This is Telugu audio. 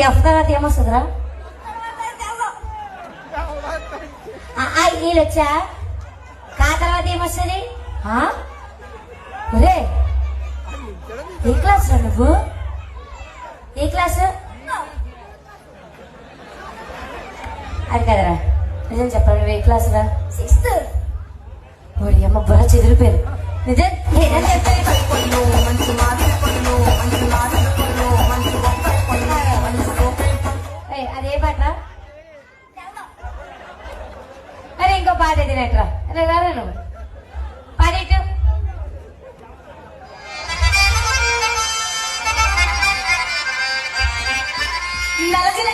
ఎఫ్ తర్వాత ఏమొస్తుందిరా? వీళ్ళు వచ్చా కా తర్వాత ఏమొస్తుంది? ఒరే ఏ క్లాస్ రా నువ్వు? ఏ క్లాస్? అది కదరా నిజం చెప్పరా, నువ్వు ఏ క్లాస్ రా? 6th. ఓడి అమ్మ బుర్ర చెదిరిపోయారు. నిజం నిజం చెప్పారు. అదే పాటరా? అరే ఇంకో పాట ఎదినట్రా రారా నువ్వు పాడేటు. నలగల